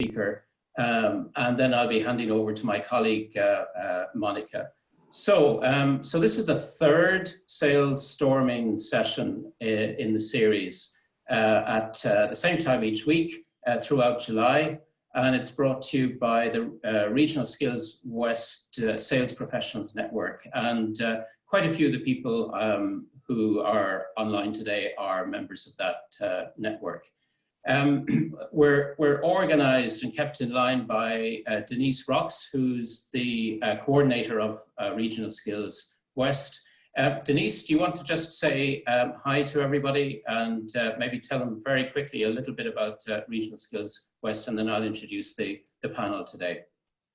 speaker, and then I'll be handing over to my colleague, Monica. So this is the third sales storming session in the series at the same time each week throughout July, and it's brought to you by the Regional Skills West Sales Professionals Network. And quite a few of the people who are online today are members of that network. We're organized and kept in line by Denise Rox, who's the coordinator of Regional Skills West. Denise, do you want to just say hi to everybody and maybe tell them very quickly a little bit about Regional Skills West, and then I'll introduce the panel today.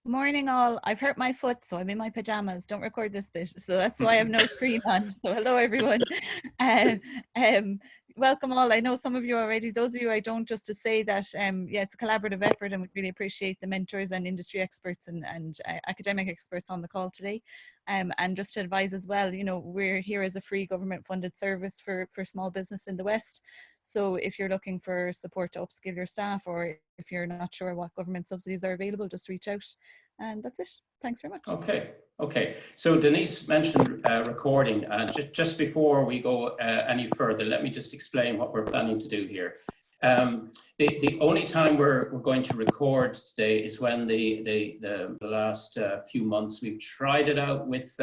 Morning all. I've hurt my foot, so I'm in my pajamas. Don't record this bit, so that's why I have no screen on. So hello everyone. Welcome all. I know some of you already. Those of you I don't, just to say that yeah, it's a collaborative effort, and we really appreciate the mentors and industry experts and academic experts on the call today. And just to advise as well, you know, we're here as a free government funded service for small business in the West. So if you're looking for support to upskill your staff, or if you're not sure what government subsidies are available, just reach out. And that's it. Thanks very much. Okay. So Denise mentioned recording, and just before we go any further, let me just explain what we're planning to do here. The only time we're going to record today is when the last few months we've tried it out with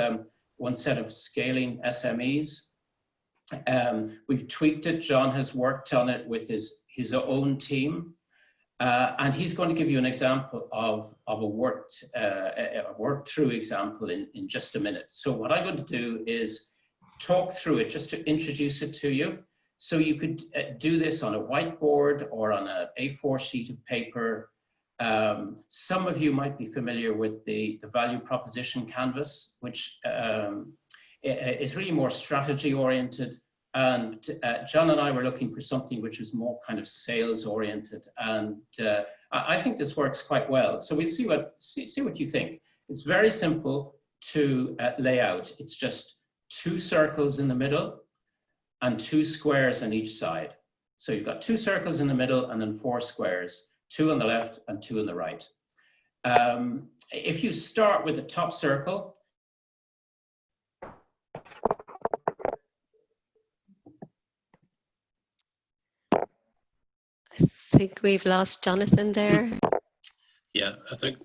one set of scaling SMEs. We've tweaked it. John has worked on it with his own team. And he's going to give you an example of a worked through example in just a minute. So what I'm going to do is talk through it just to introduce it to you. So you could do this on a whiteboard or on an A4 sheet of paper. Some of you might be familiar with the value proposition canvas, which is really more strategy oriented. And John and I were looking for something which was more kind of sales oriented, and I think this works quite well. So we'll see what you think. It's very simple to lay out. It's just 2 circles in the middle and 2 squares on each side. So you've got 2 circles in the middle and then 4 squares, 2 on the left and 2 on the right. If you start with the top circle, I think we've lost Jonathan there. Yeah, I think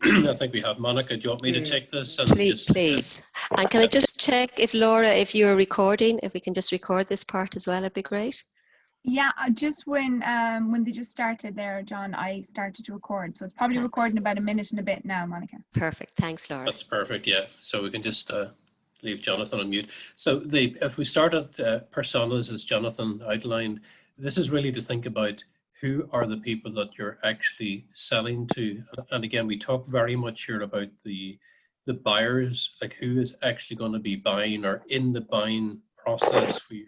we have. Monica, do you want me to take this? And please. And can I just check if Laura, if you're recording, if we can just record this part as well, it'd be great. Yeah, just when they just started there, John, I started to record. So it's probably recording about a minute and a bit now, Monica. Perfect. Thanks, Laura. That's perfect. Yeah. So we can just leave Jonathan on mute. So if we start at personas, as Jonathan outlined, this is really to think about who are the people that you're actually selling to. And again, we talk very much here about the buyers, like who is actually going to be buying or in the buying process for you.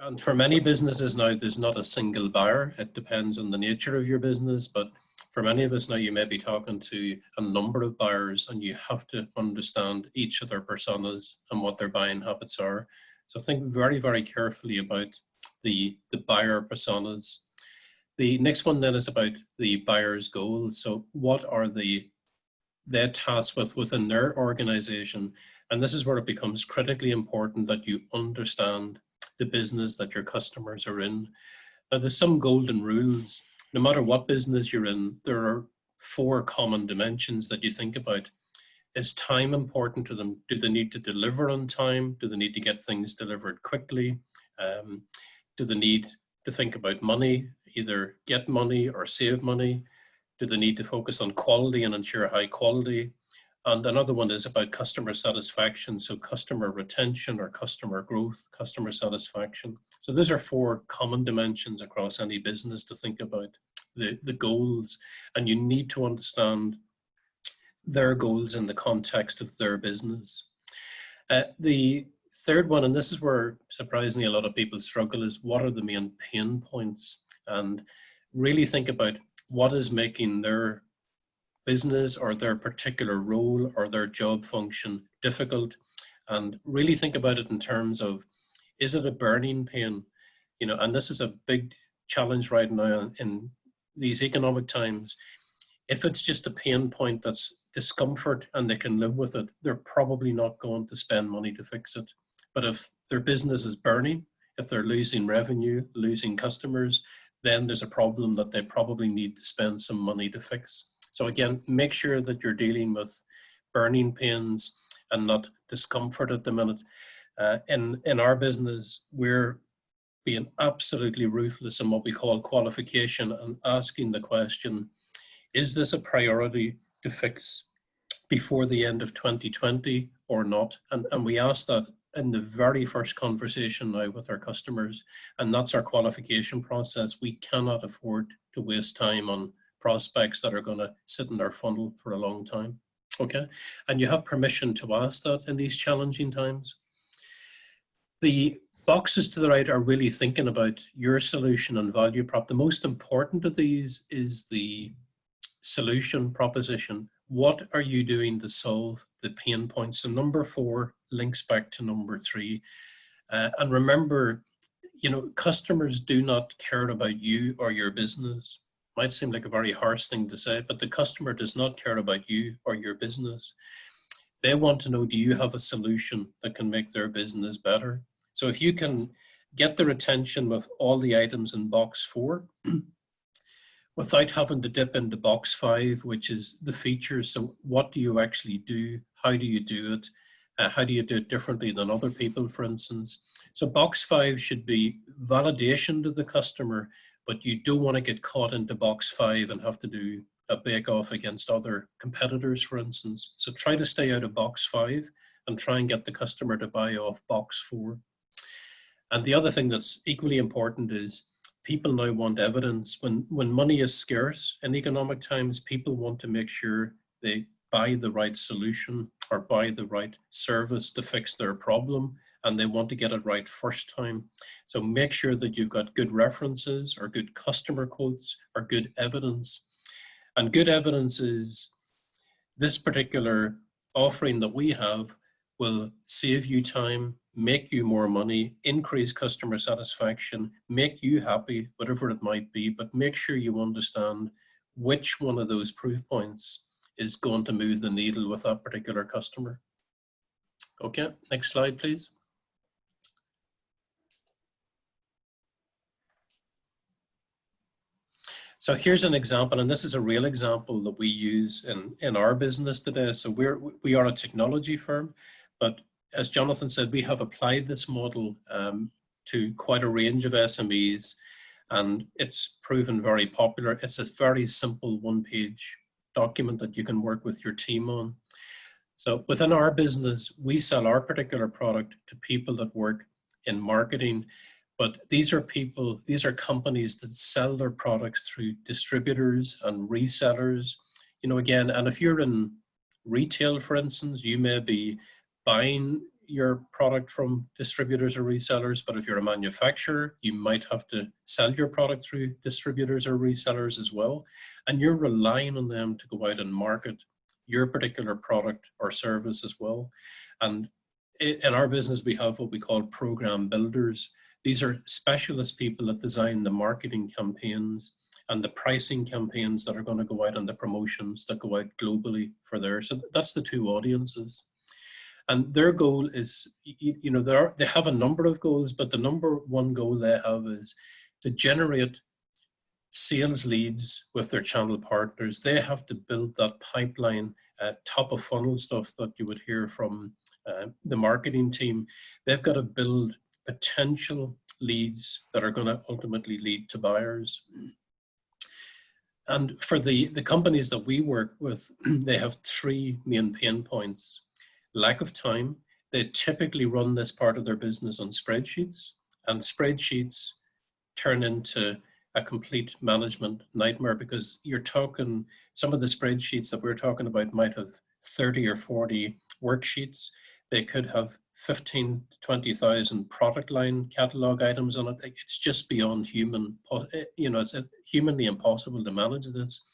And for many businesses now, there's not a single buyer. It depends on the nature of your business, but for many of us now, you may be talking to a number of buyers, and you have to understand each of their personas and what their buying habits are. So think very, very carefully about the buyer personas. The next one then is about the buyer's goals. So what are their tasks within their organization? And this is where it becomes critically important that you understand the business that your customers are in. Now, there's some golden rules. No matter what business you're in, there are 4 common dimensions that you think about. Is time important to them? Do they need to deliver on time? Do they need to get things delivered quickly? Do they need to think about money, either get money or save money? Do they need to focus on quality and ensure high quality? And another one is about customer satisfaction. So customer retention or customer growth, customer satisfaction. So those are 4 common dimensions across any business to think about the goals. And you need to understand their goals in the context of their business. The third one, and this is where surprisingly a lot of people struggle, is what are the main pain points? And really think about what is making their business or their particular role or their job function difficult, and really think about it in terms of, is it a burning pain? You know, and this is a big challenge right now in these economic times, if it's just a pain point that's discomfort and they can live with it, they're probably not going to spend money to fix it. But if their business is burning, if they're losing revenue, losing customers, then there's a problem that they probably need to spend some money to fix. So again, make sure that you're dealing with burning pains and not discomfort at the minute. In our business, we're being absolutely ruthless in what we call qualification and asking the question, is this a priority to fix before the end of 2020 or not? And we ask that in the very first conversation now with our customers, and that's our qualification process. We cannot afford to waste time on prospects that are going to sit in our funnel for a long time. Okay, and you have permission to ask that in these challenging times. The boxes to the right are really thinking about your solution and value prop. The most important of these is the solution proposition. What are you doing to solve the pain points? So number 4 links back to number 3. And remember, you know, customers do not care about you or your business. Might seem like a very harsh thing to say, but the customer does not care about you or your business. They want to know, do you have a solution that can make their business better? So if you can get their attention with all the items in box 4, without having to dip into box 5, which is the features. So what do you actually do? How do you do it? How do you do it differently than other people, for instance? So box 5 should be validation to the customer, but you don't want to get caught into box 5 and have to do a bake-off against other competitors, for instance. So try to stay out of box 5 and try and get the customer to buy off box 4. And the other thing that's equally important is people now want evidence. When money is scarce in economic times, people want to make sure they buy the right solution or buy the right service to fix their problem, and they want to get it right first time. So make sure that you've got good references or good customer quotes or good evidence. And good evidence is this particular offering that we have will save you time, make you more money, increase customer satisfaction, make you happy, whatever it might be, but make sure you understand which one of those proof points is going to move the needle with that particular customer. Okay, next slide, please. So here's an example, and this is a real example that we use in our business today. So we are a technology firm, but as Jonathan said, we have applied this model to quite a range of SMEs, and it's proven very popular. It's a very simple one-page document that you can work with your team on. So within our business, we sell our particular product to people that work in marketing, but these are people, these are companies that sell their products through distributors and resellers. You know, again, and if you're in retail, for instance, you may be buying your product from distributors or resellers, but if you're a manufacturer, you might have to sell your product through distributors or resellers as well. And you're relying on them to go out and market your particular product or service as well. And in our business, we have what we call program builders. These are specialist people that design the marketing campaigns and the pricing campaigns that are going to go out, and the promotions that go out globally for there. So that's the two audiences. And their goal is, you know, they have a number of goals, but the number one goal they have is to generate sales leads with their channel partners. They have to build that pipeline, top of funnel stuff that you would hear from the marketing team. They've got to build potential leads that are going to ultimately lead to buyers. And for the companies that we work with, they have 3 main pain points. Lack of time. They typically run this part of their business on spreadsheets, and spreadsheets turn into a complete management nightmare, because you're talking, some of the spreadsheets that we're talking about might have 30 or 40 worksheets. They could have 15 to 20,000 product line catalog items on it. It's just beyond human, you know, it's humanly impossible to manage this.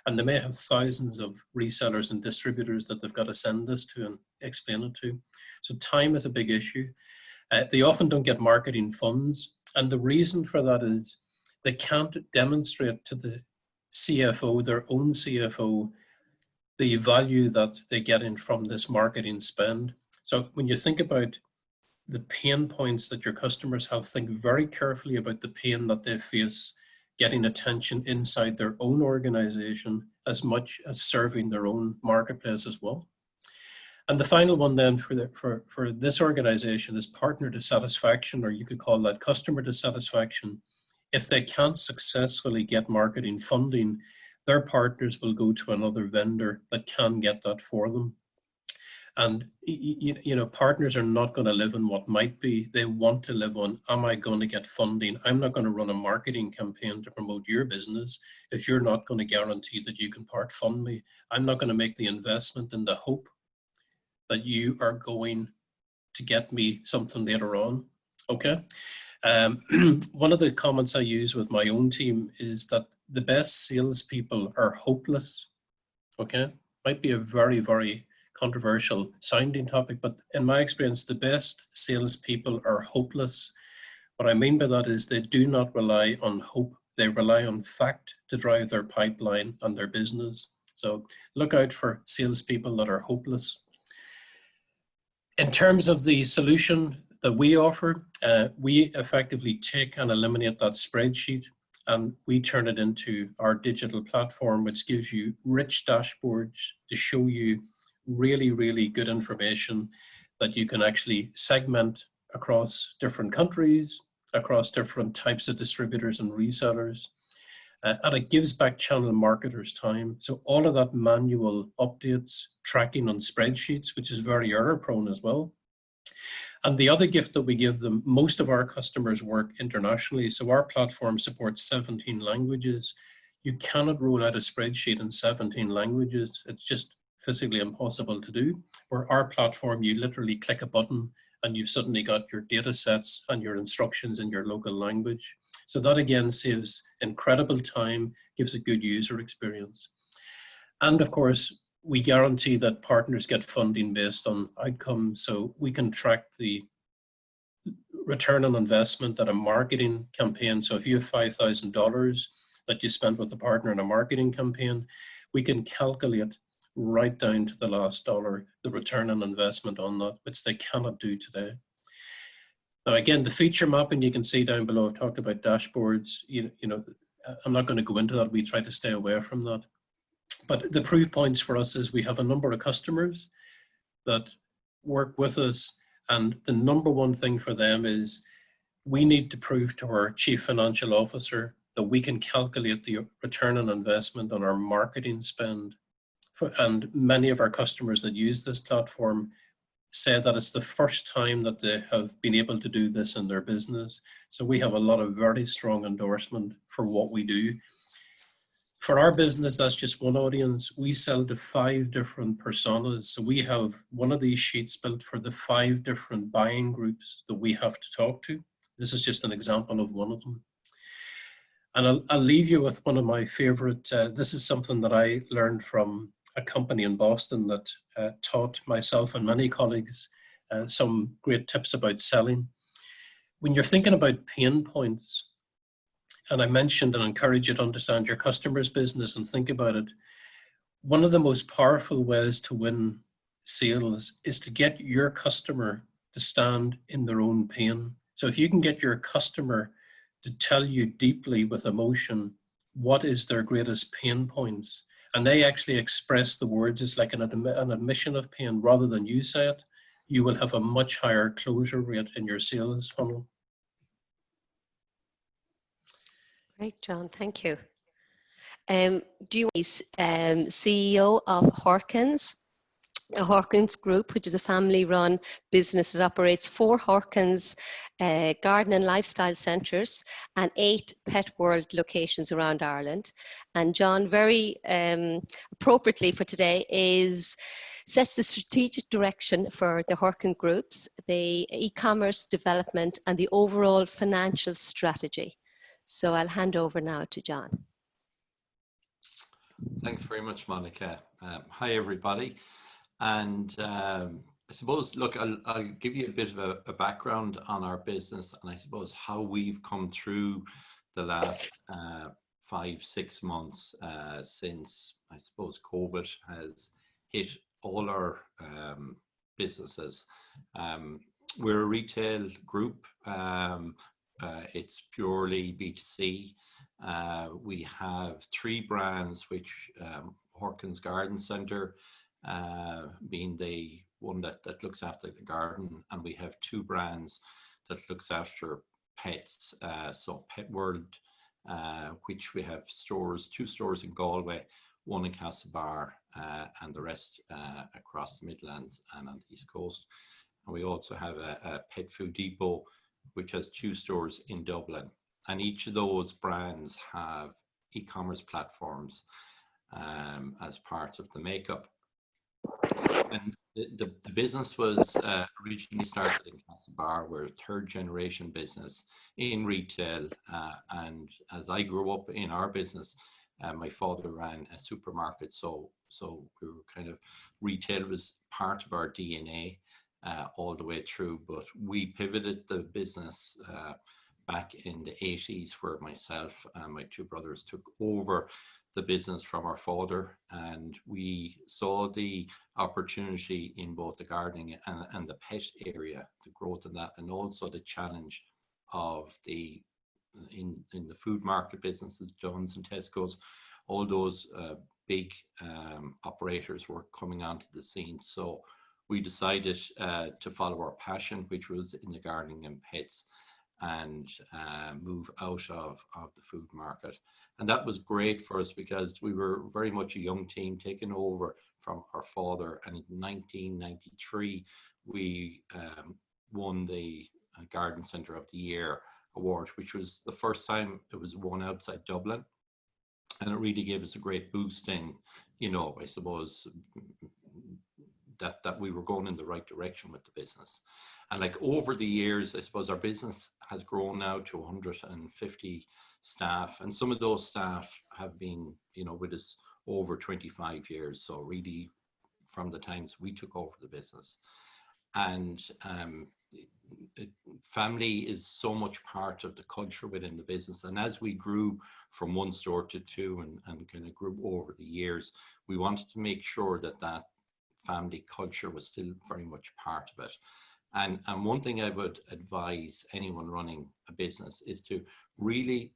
And they may have thousands of resellers and distributors that they've got to send this to and explain it to. So time is a big issue. They often don't get marketing funds. And the reason for that is they can't demonstrate to the CFO, their own CFO, the value that they get in from this marketing spend. So when you think about the pain points that your customers have, think very carefully about the pain that they face getting attention inside their own organization as much as serving their own marketplace as well. And the final one then for this organization is partner dissatisfaction, or you could call that customer dissatisfaction. If they can't successfully get marketing funding, their partners will go to another vendor that can get that for them. And you know, partners are not going to live in what might be. They want to live on, am I going to get funding? I'm not going to run a marketing campaign to promote your business if you're not going to guarantee that you can part fund me. I'm not going to make the investment in the hope that you are going to get me something later on. Okay. One of the comments I use with my own team is that the best salespeople are hopeless. Okay. Might be a very, very controversial sounding topic, but in my experience, the best salespeople are hopeless. What I mean by that is they do not rely on hope. They rely on fact to drive their pipeline and their business. So look out for salespeople that are hopeless. In terms of the solution that we offer, we effectively take and eliminate that spreadsheet, and we turn it into our digital platform, which gives you rich dashboards to show you really, really good information that you can actually segment across different countries, across different types of distributors and resellers. And it gives back channel marketers time. So all of that manual updates, tracking on spreadsheets, which is very error prone as well. And the other gift that we give them, most of our customers work internationally. So our platform supports 17 languages. You cannot roll out a spreadsheet in 17 languages. It's just physically impossible to do. Where our platform, you literally click a button and you've suddenly got your data sets and your instructions in your local language. So that again saves incredible time, gives a good user experience. And of course, we guarantee that partners get funding based on outcomes. So we can track the return on investment at a marketing campaign. So if you have $5,000 that you spent with a partner in a marketing campaign, we can calculate right down to the last dollar the return on investment on that, which they cannot do today. Now, again, the feature mapping you can see down below. I've talked about dashboards. You know, I'm not going to go into that. We try to stay away from that. But the proof points for us is we have a number of customers that work with us. And the number one thing for them is we need to prove to our chief financial officer that we can calculate the return on investment on our marketing spend. And many of our customers that use this platform say that it's the first time that they have been able to do this in their business. So we have a lot of very strong endorsement for what we do. For our business, that's just one audience. We sell to 5 different personas. So we have one of these sheets built for the 5 different buying groups that we have to talk to. This is just an example of one of them. And I'll leave you with one of my favorite, this is something that I learned from a company in Boston that taught myself and many colleagues some great tips about selling. When you're thinking about pain points, and I mentioned and encourage you to understand your customer's business and think about it, one of the most powerful ways to win sales is to get your customer to stand in their own pain. So if you can get your customer to tell you deeply with emotion what is their greatest pain points, and they actually express the words, it's like an admission of pain rather than you say it, you will have a much higher closure rate in your sales funnel. Great, John, thank you. Do you CEO of Horkans? A Horkans Group, which is a family-run business that operates 4 Horkans garden and lifestyle centres and 8 Pet World locations around Ireland. And John, very appropriately for today, sets the strategic direction for the Horkans Groups, the e-commerce development and the overall financial strategy. So I'll hand over now to John. Thanks very much, Monica. Hi, everybody. And I suppose, look, I'll give you a bit of a background on our business and I suppose how we've come through the last 5-6 months since, I suppose, COVID has hit all our businesses. We're a retail group. It's purely B2C. We have 3 brands, which Horkans Garden Centre being the one that looks after the garden, and we have 2 brands that looks after pets. So Pet World, which we have 2 stores in Galway, 1 in Castlebar, and the rest across the Midlands and on the East Coast. And we also have a Pet Food Depot, which has 2 stores in Dublin. And each of those brands have e-commerce platforms as part of the makeup. And the business was originally started in Castlebar. We're a 3rd generation business in retail. And as I grew up in our business, my father ran a supermarket. So we were kind of, retail was part of our DNA all the way through. But we pivoted the business back in the 80s, where myself and my 2 brothers took over the business from our father, and we saw the opportunity in both the gardening and the pet area, the growth in that, and also the challenge of in the food market businesses, Dunn's and Tesco's, all those big operators were coming onto the scene. So we decided to follow our passion, which was in the gardening and pets, and move out of the food market. And that was great for us because we were very much a young team taking over from our father. And in 1993, we won the Garden Centre of the Year award, which was the first time it was won outside Dublin. And it really gave us a great boost in, I suppose, that we were going in the right direction with the business. And like over the years, I suppose our business has grown now to 150 staff, and some of those staff have been, with us over 25 years. So really from the times we took over the business. And family is so much part of the culture within the business. And as we grew from 1 store to 2 and kind of grew over the years, we wanted to make sure that family culture was still very much part of it. And one thing I would advise anyone running a business is to really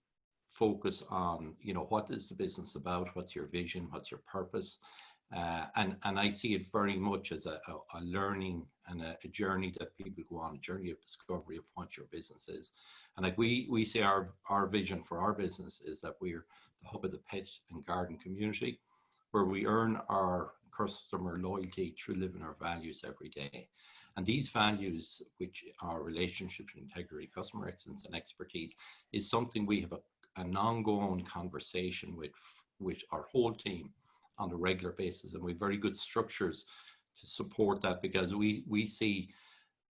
focus on, what is the business about? What's your vision? What's your purpose? And I see it very much as a learning and a journey that people go on, a journey of discovery of what your business is. And like we say our vision for our business is that we're the hub of the pet and garden community, where we earn our customer loyalty through living our values every day. And these values, which are relationship, integrity, customer excellence, and expertise, is something we have an ongoing conversation with our whole team on a regular basis. And we have very good structures to support that, because we see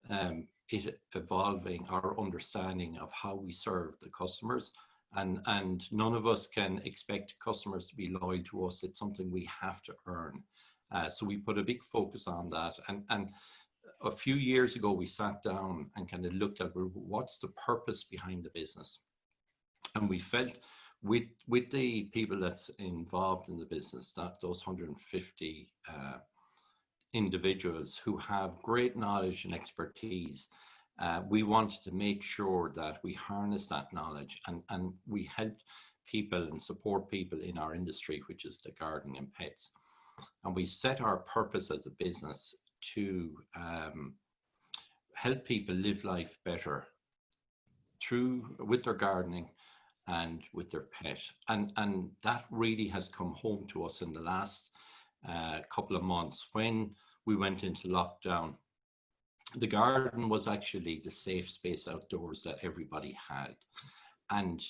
it evolving our understanding of how we serve the customers. And none of us can expect customers to be loyal to us. It's something we have to earn. So we put a big focus on that. And a few years ago, we sat down and kind of looked at, well, what's the purpose behind the business? And we felt with the people that's involved in the business, that those 150 individuals who have great knowledge and expertise, we wanted to make sure that we harness that knowledge and we help people and support people in our industry, which is the gardening and pets. And we set our purpose as a business to help people live life better with their gardening and with their pet. And that really has come home to us in the last couple of months. When we went into lockdown, the garden was actually the safe space outdoors that everybody had. And,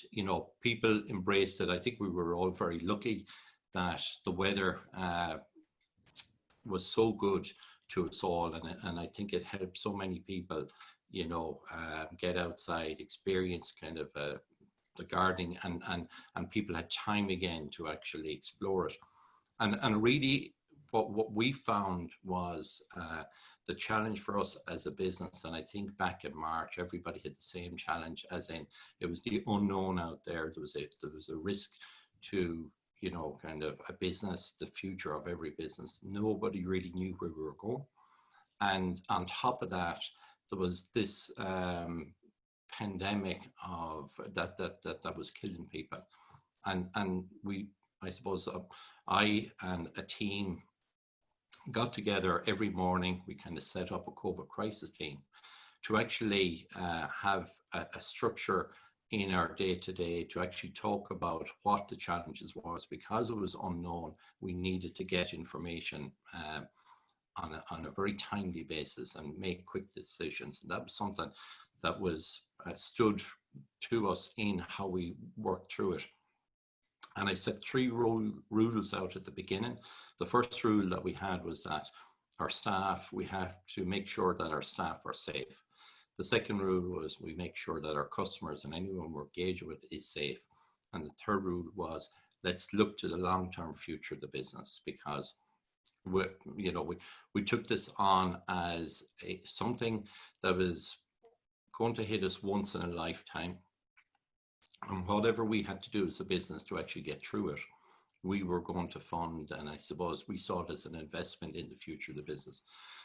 people embraced it. I think we were all very lucky that the weather was so good to us all. And I think it helped so many people, get outside, experience kind of the gardening, and people had time again to actually explore it. And really what we found was the challenge for us as a business, and I think back in March, everybody had the same challenge, as in it was the unknown out there. There was a risk to, you know, kind of a business, the future of every business. Nobody really knew where we were going. And on top of that, there was this pandemic of that was killing people. And we, I suppose, I and a team got together every morning. We kind of set up a COVID crisis team to actually have a structure in our day-to-day to actually talk about what the challenges was. Because it was unknown, we needed to get information on a very timely basis and make quick decisions. And that was something that was stood to us in how we worked through it. And I set 3 rules out at the beginning. The first rule that we had was that our staff, we have to make sure that our staff are safe. The second rule was we make sure that our customers and anyone we're engaged with is safe. And the third rule was, let's look to the long-term future of the business, because we took this on as something that was going to hit us once in a lifetime. And whatever we had to do as a business to actually get through it, we were going to fund, and I suppose we saw it as an investment in the future of the business.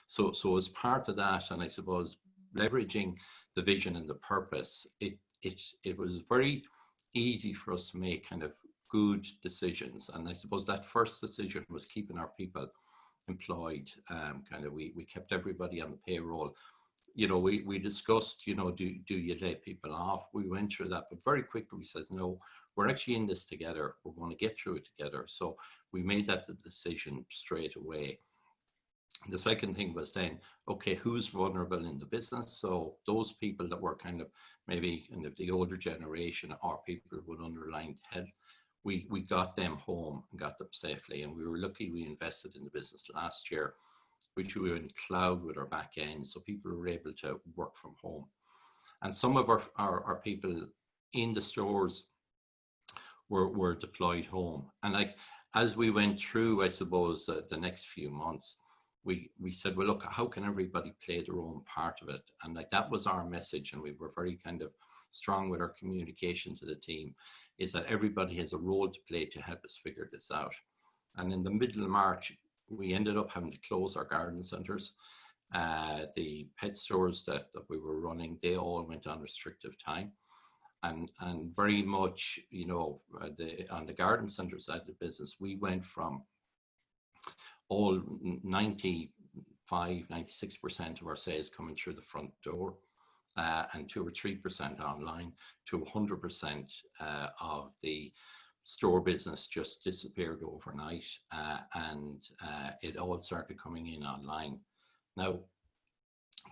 So as part of that, and I suppose leveraging the vision and the purpose, it was very easy for us to make kind of good decisions. And I suppose that first decision was keeping our people employed. We kept everybody on the payroll. You know, we discussed, you know, do you lay people off? We went through that, but very quickly we said, no, we're actually in this together. We're going to get through it together. So we made that the decision straight away. The second thing was then, okay, who's vulnerable in the business? So those people that were kind of maybe in the older generation or people with underlying health, we got them home and got them safely. And we were lucky we invested in the business last year, which we were in cloud with our back end, so people were able to work from home. And some of our people in the stores were deployed home. And like, as we went through, I suppose, the next few months, we said, well, look, how can everybody play their own part of it? And like, that was our message. And we were very kind of strong with our communication to the team, is that everybody has a role to play to help us figure this out. And in the middle of March, we ended up having to close our garden centres. The pet stores that we were running, they all went on restrictive time. And very much, you know, on the garden centre side of the business, we went from all 96% of our sales coming through the front door and 2 or 3% online, to 100% of the store business just disappeared overnight, and it all started coming in online. Now,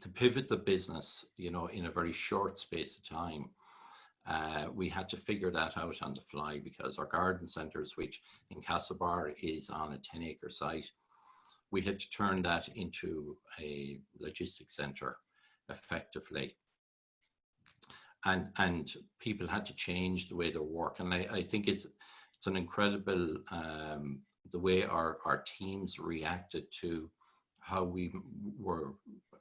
to pivot the business, you know, in a very short space of time, we had to figure that out on the fly, because our garden centres, which in Castlebar is on a 10-acre site, we had to turn that into a logistics centre effectively. And people had to change the way they work. And I think it's an incredible, the way our teams reacted to how we were,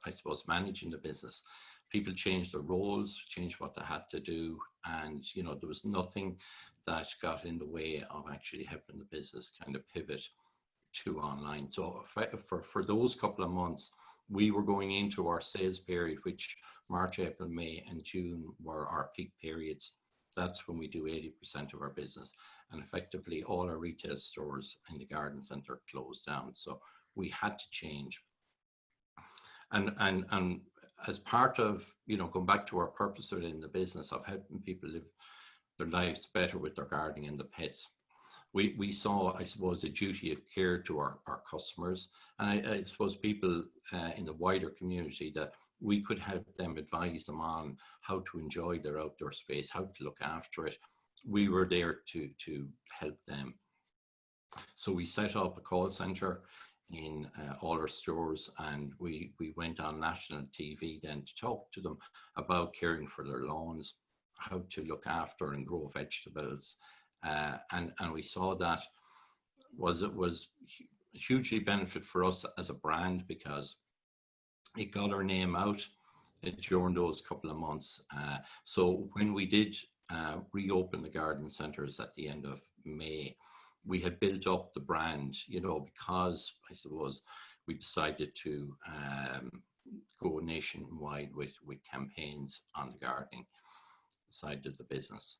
I suppose, managing the business. People changed their roles, changed what they had to do. And, you know, there was nothing that got in the way of actually helping the business kind of pivot to online. So for those couple of months, we were going into our sales period, which March, April, May, and June were our peak periods. That's when we do 80% of our business. And effectively, all our retail stores in the garden centre closed down. So we had to change. And as part of, you know, going back to our purpose within the business of helping people live their lives better with their gardening and the pets, we saw, I suppose, a duty of care to our customers. And I suppose people in the wider community, that we could help them, advise them on how to enjoy their outdoor space, how to look after it. We were there to help them. So we set up a call centre in all our stores, and we went on national TV then to talk to them about caring for their lawns, how to look after and grow vegetables. And we saw that was hugely benefit for us as a brand, because it got our name out during those couple of months. So when we did reopen the garden centres at the end of May, we had built up the brand, because I suppose we decided to go nationwide with campaigns on the gardening side of the business.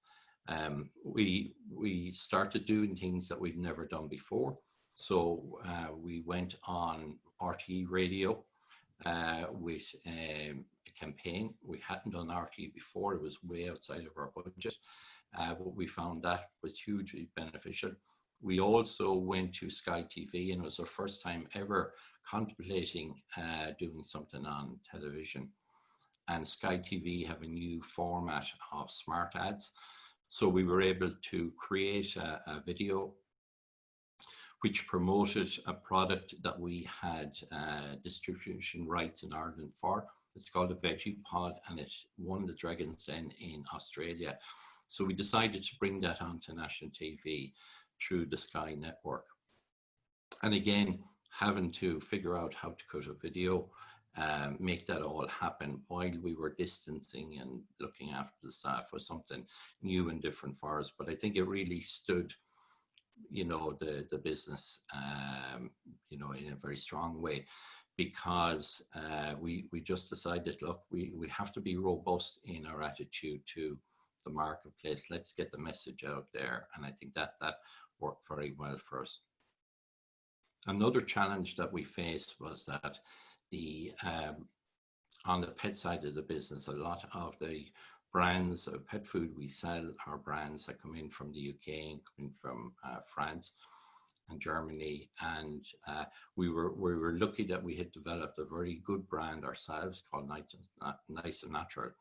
We started doing things that we'd never done before. So we went on RTE radio with a campaign. We hadn't done RTE before. It was way outside of our budget, but we found that was hugely beneficial. We also went to Sky TV, and it was our first time ever contemplating doing something on television. And Sky TV have a new format of smart ads. So we were able to create a video which promoted a product that we had distribution rights in Ireland for. It's called a Veggie Pod, and it won the Dragon's Den in Australia. So we decided to bring that onto national TV through the Sky network. And again, having to figure out how to cut a video, make that all happen while we were distancing and looking after the staff was something new and different for us. But I think it really stood, the business, in a very strong way, because we just decided, look, we have to be robust in our attitude to the marketplace. Let's get the message out there. And I think that worked very well for us. Another challenge that we faced was that on the pet side of the business, a lot of the brands of pet food we sell are brands that come in from the UK and come in from France and Germany. And we were lucky that we had developed a very good brand ourselves called Nice and Natural,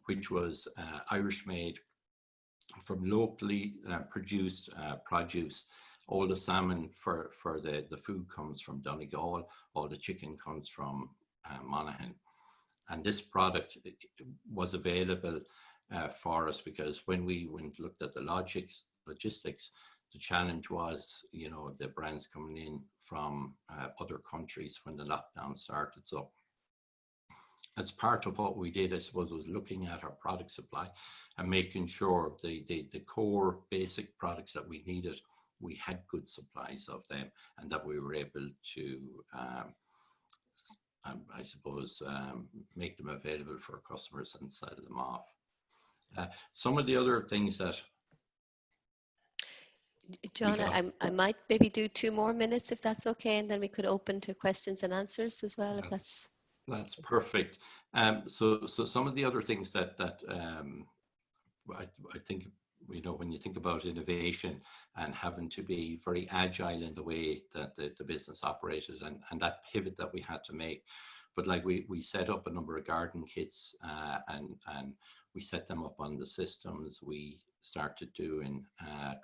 which was Irish made from locally produced produce. All the salmon for the food comes from Donegal, all the chicken comes from Monaghan. And this product was available for us because when we looked at the logistics, the challenge was, the brands coming in from other countries when the lockdown started. So as part of what we did, I suppose, was looking at our product supply and making sure the core basic products that we needed, we had good supplies of them, and that we were able to, I suppose, make them available for customers and sell them off. Some of the other things that... John, I might maybe do 2 more minutes if that's okay, and then we could open to questions and answers as well, if that's... That's perfect. So some of the other things that I think, when you think about innovation and having to be very agile in the way that the business operated, and that pivot that we had to make. But like we set up a number of garden kits and we set them up on the systems. We started doing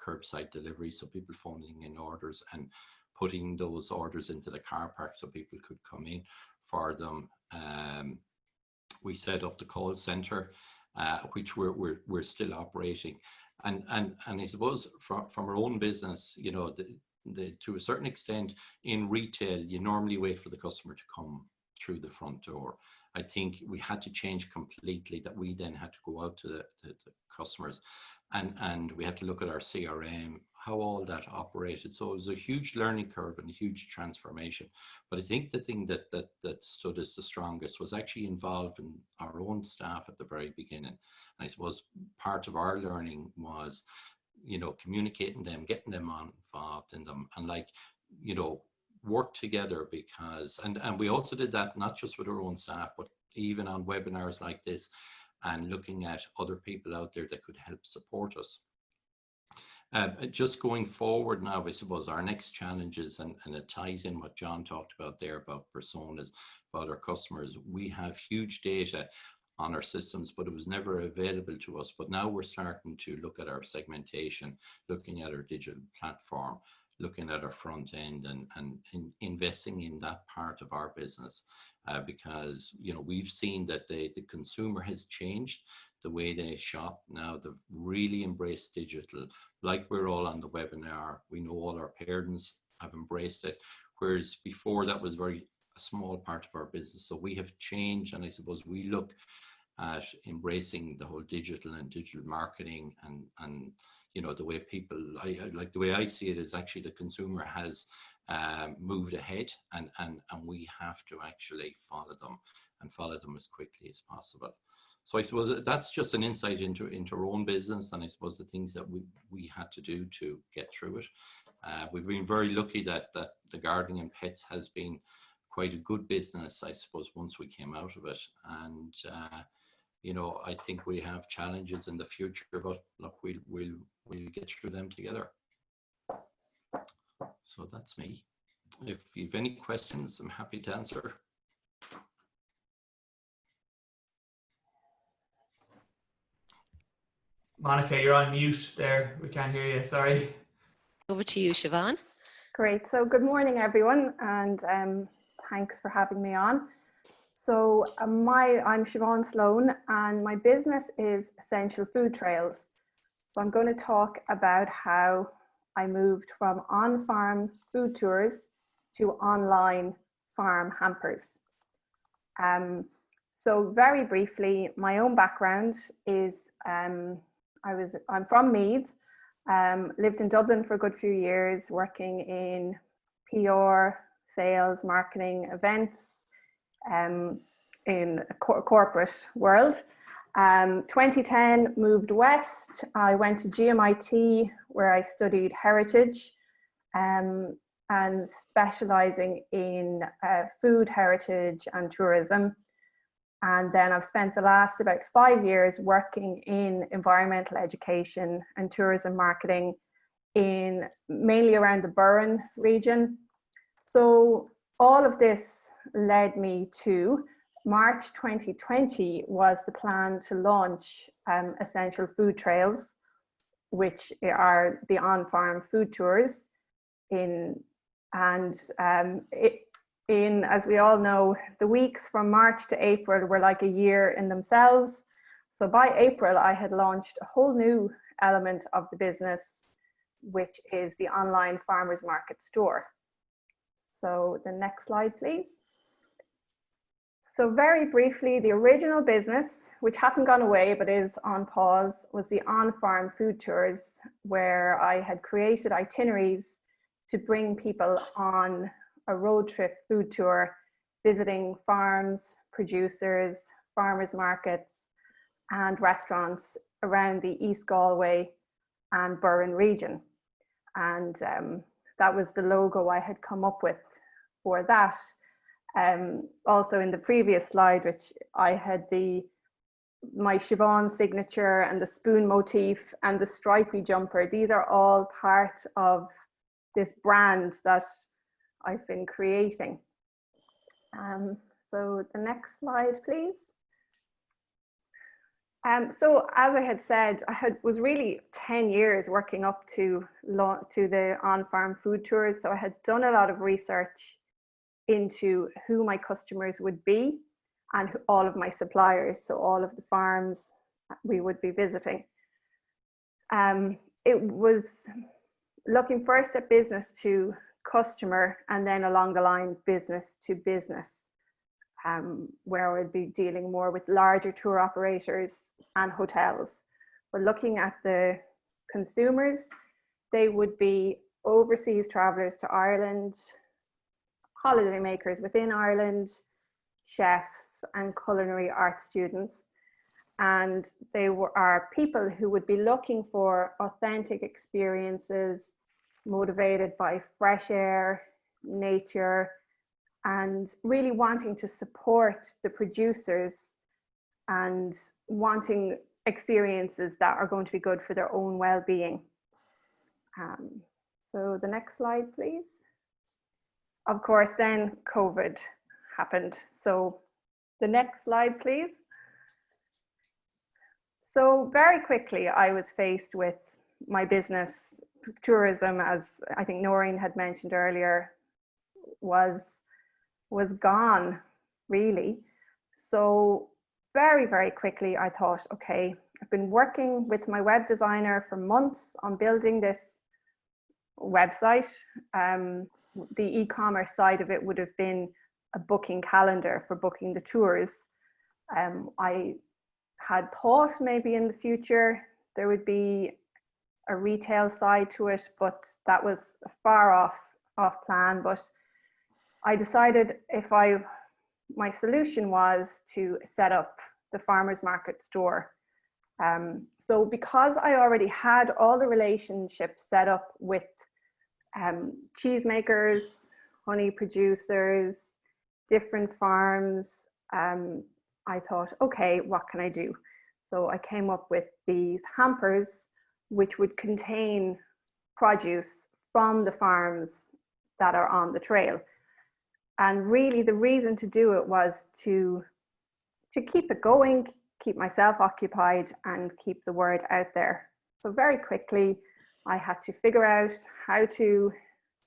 curbside delivery, so people phoning in orders and putting those orders into the car park so people could come in for them. We set up the call center, which we're still operating. And I suppose from our own business, to a certain extent in retail, you normally wait for the customer to come through the front door. I think we had to change completely, that we then had to go out to the customers and we had to look at our CRM, how all that operated. So it was a huge learning curve and a huge transformation. But I think the thing that stood as the strongest was actually involving our own staff at the very beginning. And I suppose part of our learning was, communicating them, getting them involved in them, and work together, because, and we also did that not just with our own staff, but even on webinars like this, and looking at other people out there that could help support us. Just going forward now, I suppose our next challenges, and it ties in what John talked about there about personas, about our customers. We have huge data on our systems, but it was never available to us. But now we're starting to look at our segmentation, looking at our digital platform, looking at our front end, and investing in that part of our business, because we've seen that the consumer has changed the way they shop now. They've really embraced digital. Like we're all on the webinar, we know all our parents have embraced it, whereas before that was a small part of our business. So we have changed, and I suppose we look at embracing the whole digital and digital marketing, and you know, the way people, like the way I see it is actually the consumer has moved ahead, and we have to actually follow them and follow them as quickly as possible. So I suppose that's just an insight into our own business, and I suppose the things that we had to do to get through it. We've been very lucky that the gardening and pets has been quite a good business, I suppose, once we came out of it. And you know, I think we have challenges in the future, but look, we'll get through them together. So that's me. If you've any questions, I'm happy to answer. Monica, you're on mute there. We can't hear you, sorry. Over to you, Siobhan. Great. So good morning, everyone, and thanks for having me on. So I'm Siobhan Sloan, and my business is Essential Food Trails. So I'm going to talk about how I moved from on-farm food tours to online farm hampers. So very briefly, my own background is I'm from Meath. Lived in Dublin for a good few years, working in PR, sales, marketing, events, in a corporate world. 2010, moved west. I went to GMIT, where I studied heritage, and specializing in food heritage and tourism. And then I've spent the last about 5 years working in environmental education and tourism marketing in mainly around the Burren region. So all of this led me to March 2020 was the plan to launch Essential Food Trails, which are the on-farm food tours as we all know, the weeks from March to April were like a year in themselves. So by April, I had launched a whole new element of the business, which is the online farmers market store. So the next slide, please. So very briefly, the original business, which hasn't gone away but is on pause, was the on-farm food tours, where I had created itineraries to bring people on a road trip food tour, visiting farms, producers, farmers markets, and restaurants around the East Galway and Burren region. And that was the logo I had come up with for that. Also in the previous slide, which I had my Siobhan signature and the spoon motif and the stripy jumper. These are all part of this brand that I've been creating. So the next slide, please. So as I had said, was really 10 years working up to the on-farm food tours. So I had done a lot of research into who my customers would be and all of my suppliers. So all of the farms we would be visiting. It was looking first at business to customer, and then along the line business to business, where I would be dealing more with larger tour operators and hotels. But looking at the consumers, they would be overseas travelers to Ireland, holiday makers within Ireland, chefs and culinary art students. And they are people who would be looking for authentic experiences, motivated by fresh air, nature, and really wanting to support the producers and wanting experiences that are going to be good for their own well-being. So the next slide, please. Of course, then COVID happened. So the next slide, please. So very quickly, I was faced with my business. Tourism, as I think Noreen had mentioned earlier, was gone, really. So very, very quickly, I thought, okay, I've been working with my web designer for months on building this website. The e-commerce side of it would have been a booking calendar for booking the tours. I had thought maybe in the future there would be a retail side to it, but that was far off plan. But I decided my solution was to set up the farmers market store. So because I already had all the relationships set up with cheesemakers, honey producers, different farms, I thought, okay, what can I do? So I came up with these hampers which would contain produce from the farms that are on the trail. And really the reason to do it was to keep it going, keep myself occupied, and keep the word out there. So very quickly, I had to figure out how to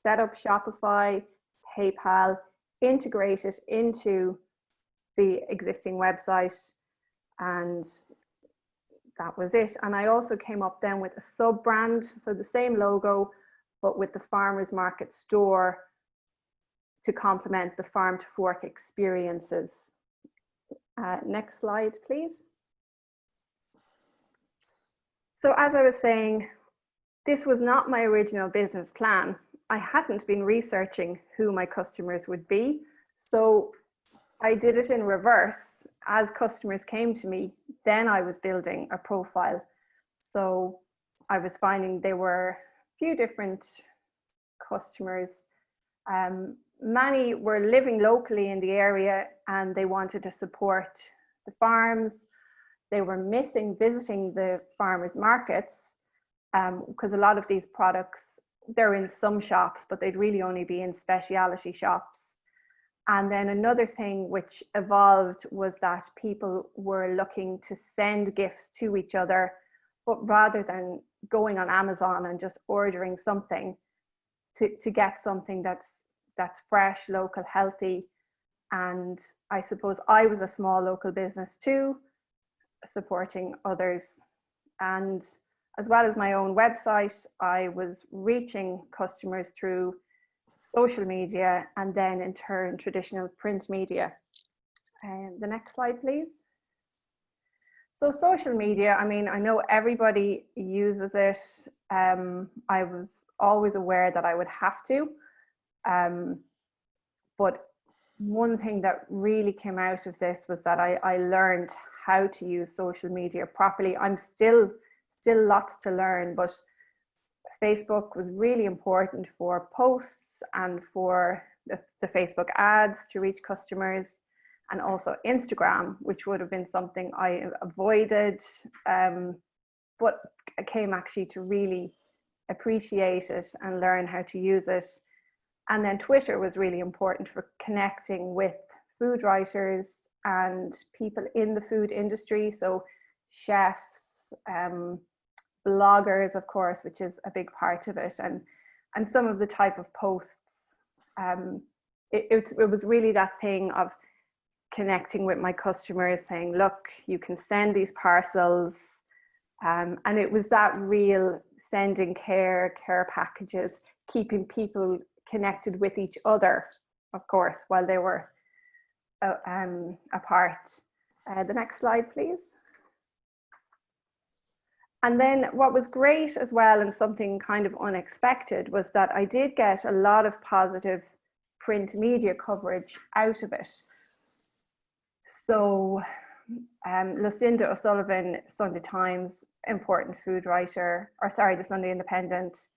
set up Shopify, PayPal, integrate it into the existing website, and that was it. And I also came up then with a sub brand, so the same logo, but with the farmers market store to complement the farm to fork experiences. Next slide, please. So as I was saying, this was not my original business plan. I hadn't been researching who my customers would be. So I did it in reverse. As customers came to me, then I was building a profile. So I was finding there were a few different customers. Many were living locally in the area and they wanted to support the farms. They were missing visiting the farmers markets because a lot of these products, they're in some shops, but they'd really only be in specialty shops. And then another thing which evolved was that people were looking to send gifts to each other, but rather than going on Amazon and just ordering something, to get something that's fresh, local, healthy. And I suppose I was a small local business too, supporting others. And as well as my own website, I was reaching customers through social media and then in turn traditional print media. The next slide, please. So social media, I mean, I know everybody uses it. I was always aware that I would have to. But one thing that really came out of this was that I learned how to use social media properly. I'm still lots to learn, but Facebook was really important for posts and for the Facebook ads to reach customers, and also Instagram, which would have been something I avoided, but I came actually to really appreciate it and learn how to use it. And then Twitter was really important for connecting with food writers and people in the food industry, so chefs, bloggers, of course, which is a big part of it, and some of the type of posts. It was really that thing of connecting with my customers, saying, look, you can send these parcels, and it was that real sending care packages, keeping people connected with each other, of course, while they were apart. The next slide, please. And then what was great as well, and something kind of unexpected, was that I did get a lot of positive print media coverage out of it. So Lucinda O'Sullivan, Sunday Times, important food writer, or sorry, the Sunday Independent,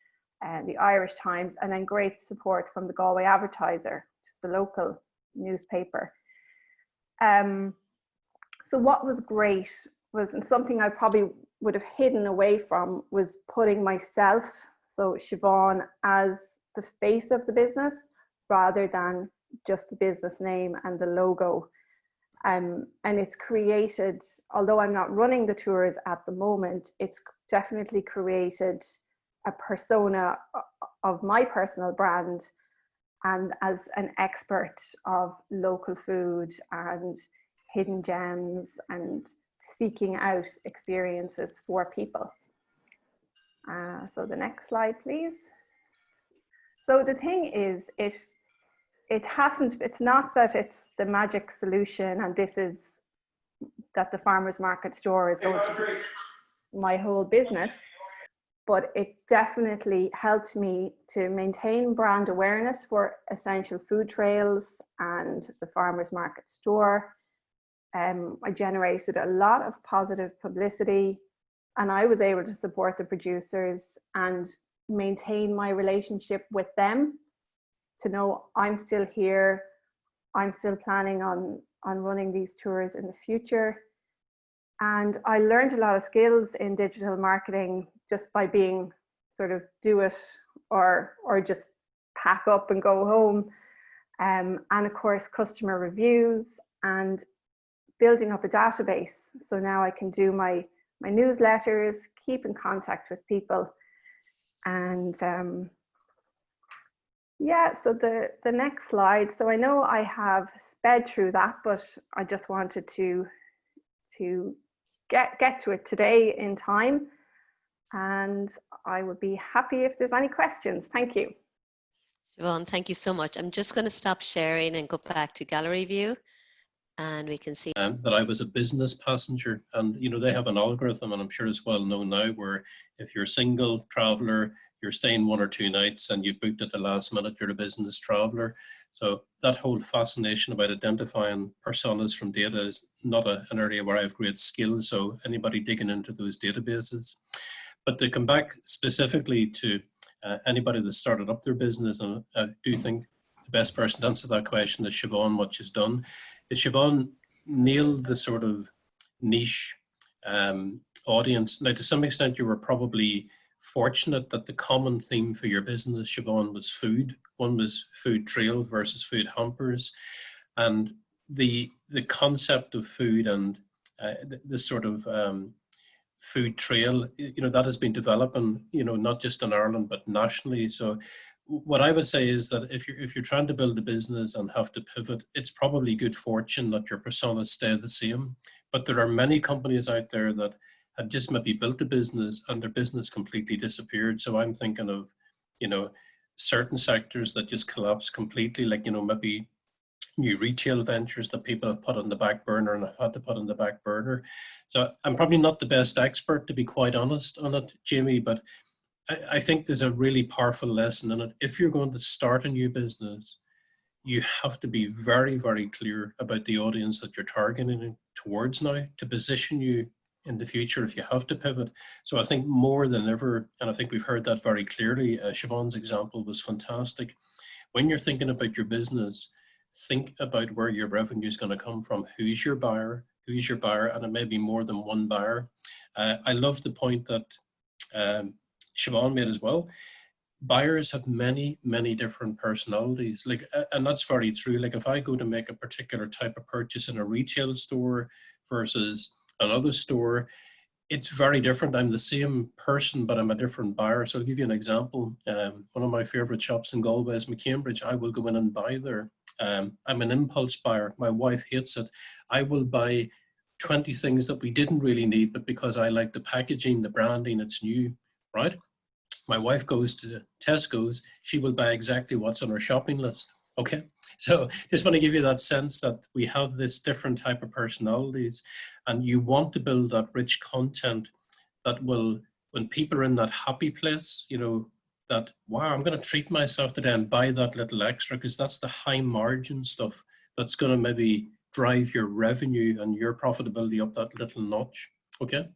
the Irish Times, and then great support from the Galway Advertiser, which is the local newspaper. So what was great was, and something I probably would have hidden away from, was putting myself, so Siobhan, as the face of the business rather than just the business name and the logo. And it's created, although I'm not running the tours at the moment, it's definitely created a persona of my personal brand, and as an expert of local food and hidden gems and seeking out experiences for people. So the next slide, please. So the thing is, it's not that it's the magic solution and this is that the farmers market store is going to be my whole business, but it definitely helped me to maintain brand awareness for essential food trails and the farmers market store. I generated a lot of positive publicity, and I was able to support the producers and maintain my relationship with them, to know I'm still here, I'm still planning on running these tours in the future. And I learned a lot of skills in digital marketing just by being sort of do it or just pack up and go home. And of course, customer reviews and building up a database. So now I can do my newsletters, keep in contact with people. And yeah, so the next slide. So I know I have sped through that, but I just wanted to get to it today in time. And I would be happy if there's any questions. Thank you. Siobhan, thank you so much. I'm just going to stop sharing and go back to gallery view, and we can see that I was a business passenger, and you know, they have an algorithm, and I'm sure it's well known now, where if you're a single traveler, you're staying 1 or 2 nights and you booked at the last minute, you're a business traveler. So that whole fascination about identifying personas from data is not an area where I have great skills. So anybody digging into those databases. But to come back specifically to anybody that started up their business, and I do think the best person to answer that question is Siobhan, what she's done. Siobhan nailed the sort of niche audience. Now, to some extent, you were probably fortunate that the common theme for your business, Siobhan, was food. One was food trail versus food hampers. And the concept of food and the sort of food trail, you know, that has been developing, you know, not just in Ireland, but nationally. So what I would say is that if you're trying to build a business and have to pivot, it's probably good fortune that your personas stay the same. But there are many companies out there that had just maybe built a business and their business completely disappeared. So I'm thinking of, you know, certain sectors that just collapsed completely, like, you know, maybe new retail ventures that people have put on the back burner and have had to put on the back burner. So I'm probably not the best expert, to be quite honest, on it, Jamie, but I think there's a really powerful lesson in it. If you're going to start a new business, you have to be very, very clear about the audience that you're targeting towards now to position you in the future if you have to pivot. So I think more than ever, and I think we've heard that very clearly, Siobhan's example was fantastic. When you're thinking about your business, think about where your revenue is going to come from. Who's your buyer? And it may be more than one buyer. I love the point that Siobhan made as well. Buyers have many, many different personalities. Like, and that's very true. Like, if I go to make a particular type of purchase in a retail store versus another store, it's very different. I'm the same person, but I'm a different buyer. So I'll give you an example. One of my favorite shops in Galway is McCambridge. I will go in and buy there. I'm an impulse buyer. My wife hates it. I will buy 20 things that we didn't really need, but because I like the packaging, the branding, it's new, right? My wife goes to Tesco's, she will buy exactly what's on her shopping list. Okay, so just want to give you that sense that we have this different type of personalities, and you want to build that rich content that will, when people are in that happy place, you know, that, wow, I'm going to treat myself today and buy that little extra, because that's the high margin stuff that's going to maybe drive your revenue and your profitability up that little notch. Okay.